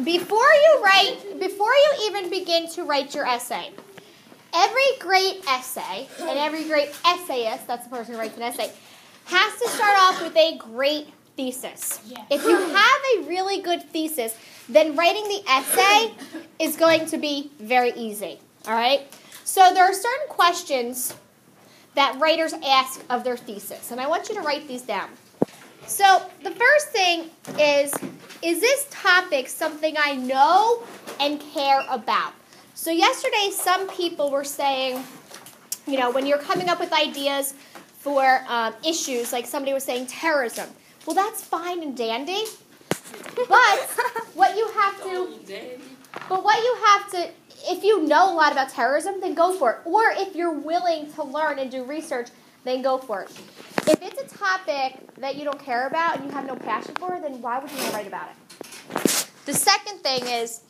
before you even begin to write your essay, every great essay and every great essayist, that's the person who writes an essay, has to start off with a great thesis. Yes. If you have a really good thesis, then writing the essay is going to be very easy. All right? So there are certain questions that writers ask of their thesis, and I want you to write these down. So the first thing is this topic something I know and care about? So yesterday, some people were saying, when you're coming up with ideas for issues, like somebody was saying terrorism. Well, that's fine and dandy, but what you have to, if you know a lot about terrorism, then go for it. Or if you're willing to learn and do research, then go for it. If it's a topic that you don't care about and you have no passion for, then why would you even write about it? The second thing is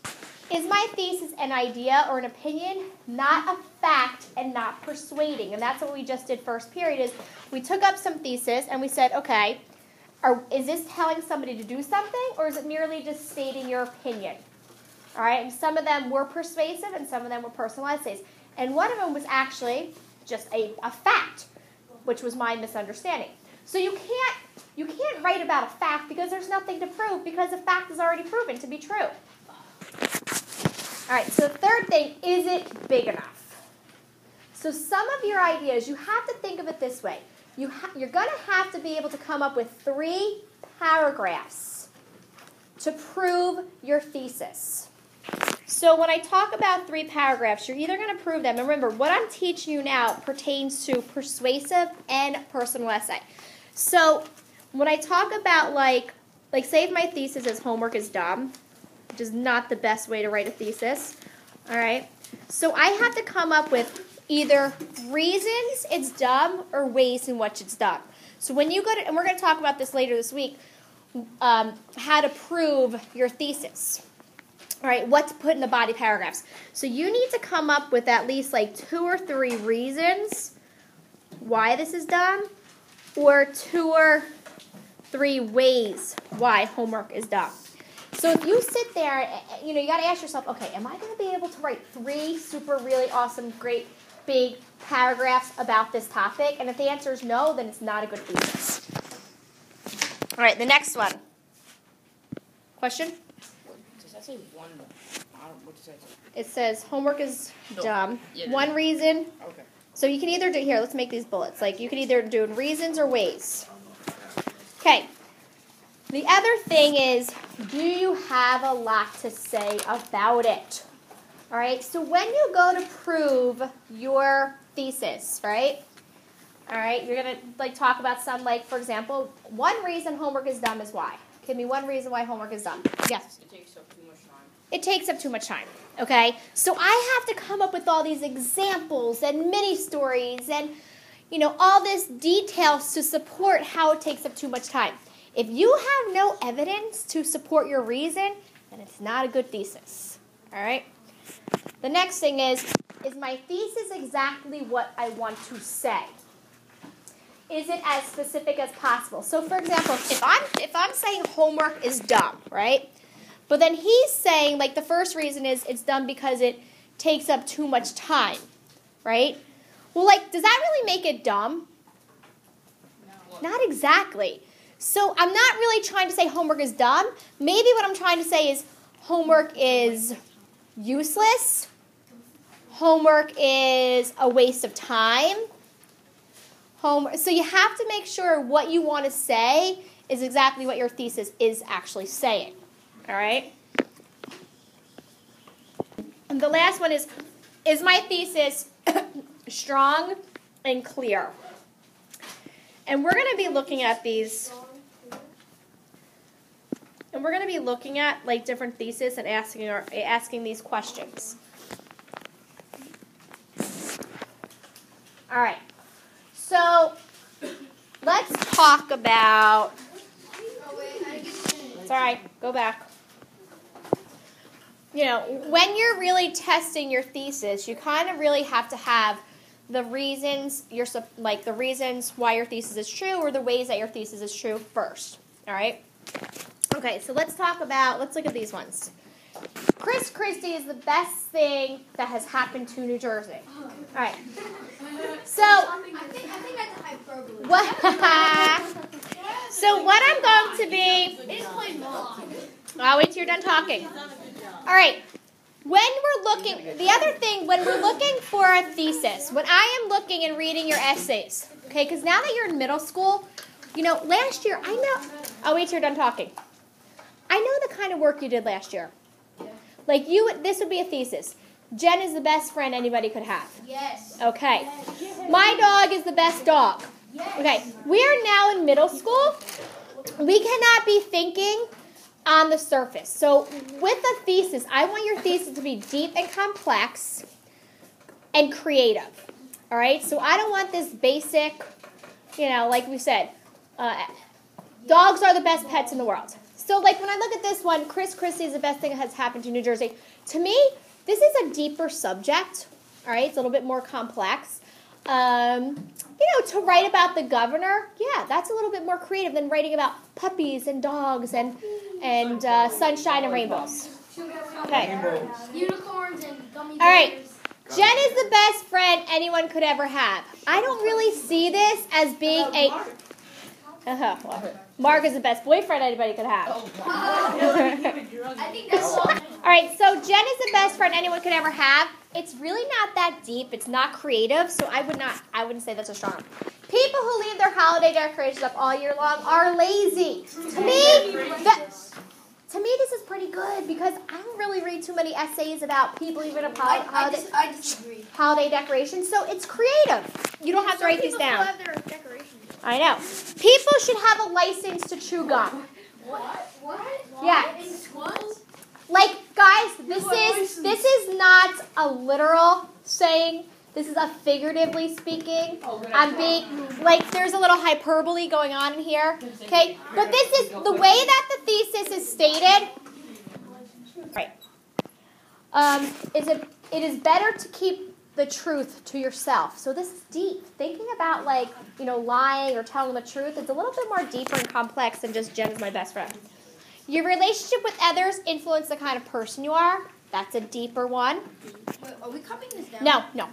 my thesis an idea or an opinion, not a fact and not persuading? And that's what we just did first period, is we took up some thesis and we said, okay, is this telling somebody to do something, or is it merely just stating your opinion? All right, and some of them were persuasive and some of them were personal essays. And one of them was actually just a fact, which was my misunderstanding. So you can't write about a fact because there's nothing to prove, because the fact is already proven to be true. All right, so the third thing, is it big enough? So some of your ideas, you have to think of it this way. You're going to have to be able to come up with 3 paragraphs to prove your thesis. So when I talk about 3 paragraphs, you're either going to prove them. And remember, what I'm teaching you now pertains to persuasive and personal essay. So when I talk about, like say if my thesis is homework is dumb, which is not the best way to write a thesis, all right? So I have to come up with either reasons it's dumb or ways in which it's dumb. So when you go to, and we're going to talk about this later this week, how to prove your thesis. All right, what to put in the body paragraphs. So you need to come up with at least 2 or 3 reasons why this is dumb, or 2 or 3 ways why homework is dumb. So if you sit there, you got to ask yourself, okay, am I going to be able to write 3 super, really awesome, great, big paragraphs about this topic? And if the answer is no, then it's not a good thesis. All right, the next one. Question? Does that say one? What does that say? It says homework is dumb. Yeah, one reason. Okay. So you can either do, here, let's make these bullets. You can either do reasons or ways. Okay. The other thing is, do you have a lot to say about it? All right, so when you go to prove your thesis, right? All right, you're going to talk about some, for example, one reason homework is dumb is why. Give me one reason why homework is dumb. Yes? It takes up too much time. It takes up too much time, okay? So I have to come up with all these examples and mini stories and, all this details to support how it takes up too much time. If you have no evidence to support your reason, then it's not a good thesis, all right? The next thing is my thesis exactly what I want to say? Is it as specific as possible? So, for example, if I'm saying homework is dumb, right? But then he's saying, the first reason is it's dumb because it takes up too much time, right? Well, does that really make it dumb? No. Not exactly. So I'm not really trying to say homework is dumb. Maybe what I'm trying to say is homework is useless. Homework is a waste of time. So you have to make sure what you want to say is exactly what your thesis is actually saying. All right? And the last one is my thesis strong and clear? And we're going to be looking at these. And we're going to be looking at different theses and asking these questions. All right. So let's talk about. It's all right. Go back. When you're really testing your thesis, you kind of really have to have the reasons the reasons why your thesis is true, or the ways that your thesis is true first. All right. Okay, so let's look at these ones. Chris Christie is the best thing that has happened to New Jersey. All right. So, I think that's hyperbole. So what I'm going to be... I'll wait till you're done talking. All right. When we're looking... The other thing, when we're looking for a thesis, when I am looking and reading your essays, okay, because now that you're in middle school, last year, I know... I'll wait till you're done talking. I know the kind of work you did last year. Like this would be a thesis. Jen is the best friend anybody could have. Yes. Okay. Yes. My dog is the best dog. Yes. Okay. We are now in middle school. We cannot be thinking on the surface. So with a thesis, I want your thesis to be deep and complex and creative. All right? So I don't want this basic, like we said, dogs are the best pets in the world. So, like, when I look at this one, Chris Christie is the best thing that has happened to New Jersey. To me, this is a deeper subject, all right? It's a little bit more complex. To write about the governor, yeah, that's a little bit more creative than writing about puppies and dogs and sunshine and rainbows. Okay. Unicorns and gummy bears. All right. Jen is the best friend anyone could ever have. I don't really see this as being a... Mark is the best boyfriend anybody could have. I think that's all. All right, so Jen is the best friend anyone could ever have. It's really not that deep. It's not creative, so I wouldn't say that's a strong one. People who leave their holiday decorations up all year long are lazy. To me, this is pretty good because I don't really read too many essays about people leaving up I disagree. holiday decorations, so it's creative. You don't have to write these down. Have their decorations. I know. People should have a license to chew gum. What? Yeah. In schools? Like, guys, this is not a literal saying. This is a figuratively speaking. I'm being, there's a little hyperbole going on in here. Okay? But this is, the way that the thesis is stated, right, it is better to keep the truth to yourself. So this is deep. Thinking about, lying or telling the truth, it's a little bit more deeper and complex than just Jen is my best friend. Your relationship with others influence the kind of person you are. That's a deeper one. Wait, are we copying this down? No.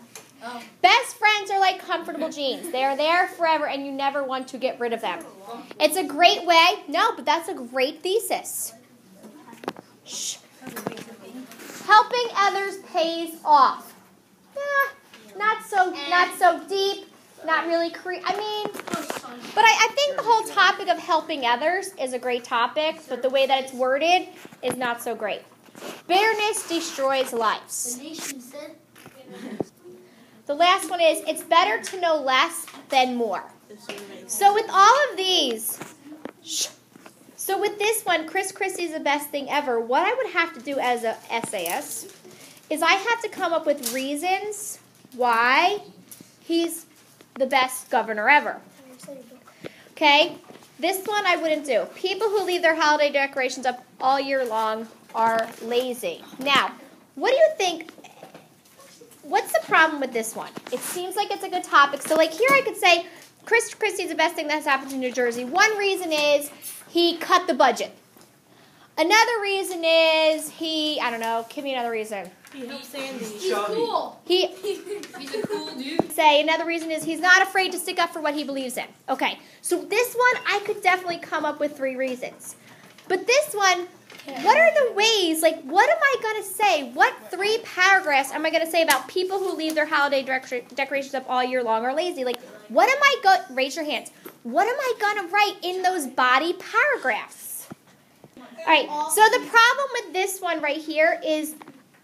Oh. Best friends are like comfortable jeans. They are there forever, and you never want to get rid of them. It's a great way. No, but that's a great thesis. Shh. Helping others pays off. Not so deep. Not really but I think the whole topic of helping others is a great topic, but the way that it's worded is not so great. Bitterness destroys lives. The nation said. The last one is, it's better to know less than more. So with all of these, so with this one, Chris Christie is the best thing ever. What I would have to do as an essayist is I have to come up with reasons why he's the best governor ever. Okay? This one I wouldn't do. People who leave their holiday decorations up all year long are lazy. Now, what do you think? What's the problem with this one? It seems like it's a good topic. So, here I could say, Chris Christie's the best thing that's happened to New Jersey. One reason is he cut the budget. Another reason is give me another reason. He helped Sandy. He's cool. He's a cool dude. Another reason is he's not afraid to stick up for what he believes in. Okay, so this one, I could definitely come up with 3 reasons. But this one, what are the ways, what am I going to say? What 3 paragraphs am I going to say about people who leave their holiday decorations up all year long are lazy? What am I going to, raise your hands, what am I going to write in those body paragraphs? All right, so the problem with this one right here is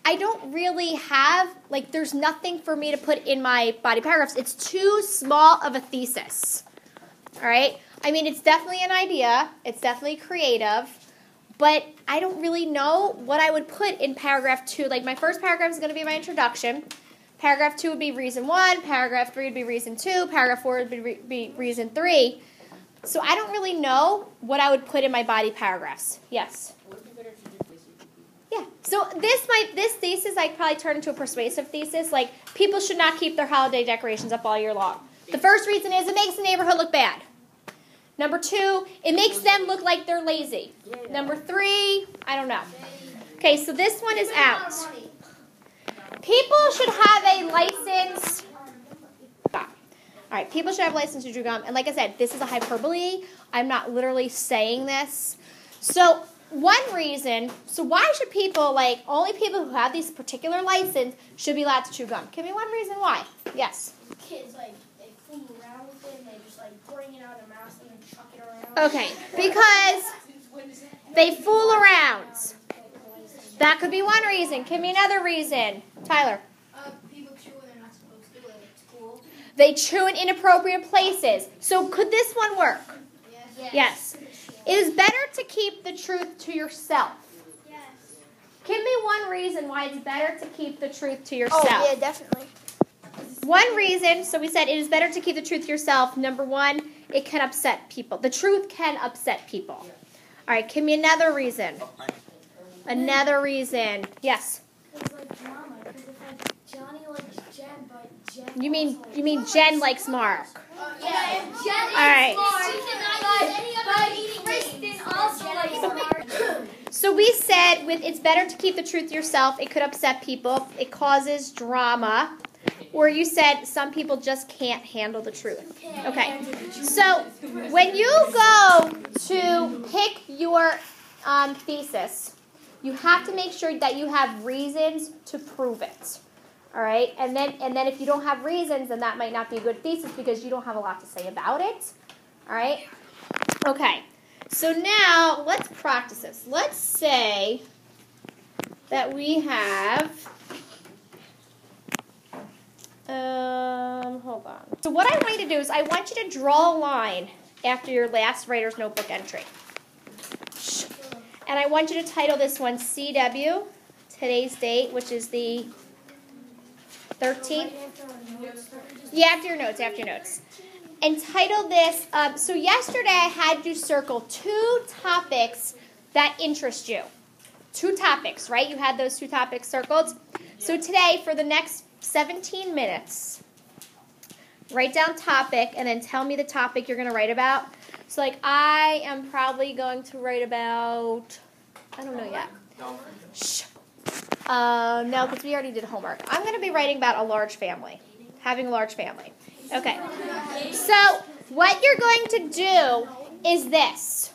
I don't really have, there's nothing for me to put in my body paragraphs. It's too small of a thesis. All right? I mean, it's definitely an idea. It's definitely creative. But I don't really know what I would put in paragraph 2. My first paragraph is going to be my introduction. Paragraph 2 would be reason 1. Paragraph 3 would be reason 2. Paragraph 4 would be reason 3. So I don't really know what I would put in my body paragraphs. Yes? Yeah. So this thesis I probably turn into a persuasive thesis. People should not keep their holiday decorations up all year long. The first reason is it makes the neighborhood look bad. Number 2, it makes them look like they're lazy. Number 3, I don't know. Okay, so this one is out. People should have a license. All right, people should have a license to chew gum. And like I said, this is a hyperbole. I'm not literally saying this. So one reason, so why should people, like only people who have this particular license should be allowed to chew gum? Give me one reason why. Yes. Kids, like, they fool around with it and they just, like, bring it out of their mouth and then chuck it around. Okay, because they fool around. That could be one reason. Give me another reason. Tyler. People chew when they're not supposed to, like at school. They chew in inappropriate places. So could this one work? Yes. It is better to keep the truth to yourself. Yes. Give me one reason why it's better to keep the truth to yourself. Oh, yeah, definitely. One reason, so we said it is better to keep the truth to yourself. Number one, it can upset people. The truth can upset people. All right, give me another reason. Another reason. Yes. It's like Mama, because if like Johnny likes Jen, but Jen. You mean Jen likes Mark? Yeah, if Jen All right. Kristen also likes Mark. So we said it's better to keep the truth to yourself. It could upset people. It causes drama. Or you said some people just can't handle the truth. Okay. So when you go to pick your thesis, you have to make sure that you have reasons to prove it. All right? And then if you don't have reasons, then that might not be a good thesis because you don't have a lot to say about it. All right? Okay. So now let's practice this. Let's say that we have hold on. So what I want you to do is I want you to draw a line after your last writer's notebook entry. And I want you to title this one CW, today's date, which is the 13th. Yeah, after your notes. And title this, so yesterday I had you circle 2 topics that interest you. 2 topics, right? You had those 2 topics circled. So today, for the next 17 minutes, write down topic and then tell me the topic you're going to write about. So, like, I am probably going to write about, I don't know yet. Shh. No, because we already did homework. I'm going to be writing about a large family, having a large family. Okay. So, what you're going to do is this.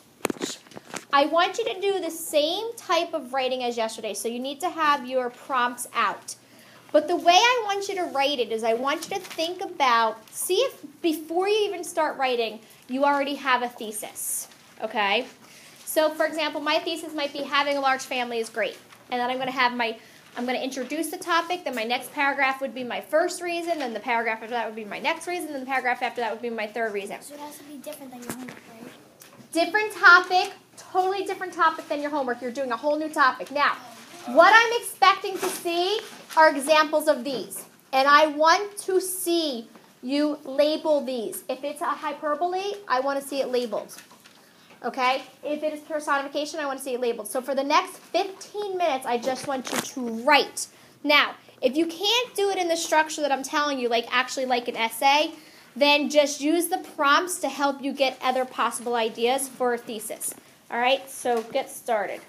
I want you to do the same type of writing as yesterday. So, you need to have your prompts out. But the way I want you to write it is I want you to think about, see if before you even start writing, you already have a thesis, okay? So, for example, my thesis might be having a large family is great. And then I'm going to introduce the topic, then my next paragraph would be my first reason, then the paragraph after that would be my next reason, then the paragraph after that would be my third reason. So it has to be different than your homework, right? Different topic, totally different topic than your homework. You're doing a whole new topic. Now, what I'm expecting to see are examples of these. And I want to see you label these. If it's a hyperbole, I want to see it labeled. Okay? If it is personification, I want to see it labeled. So for the next 15 minutes, I just want you to write. Now, if you can't do it in the structure that I'm telling you, like actually like an essay, then just use the prompts to help you get other possible ideas for a thesis. All right? So get started.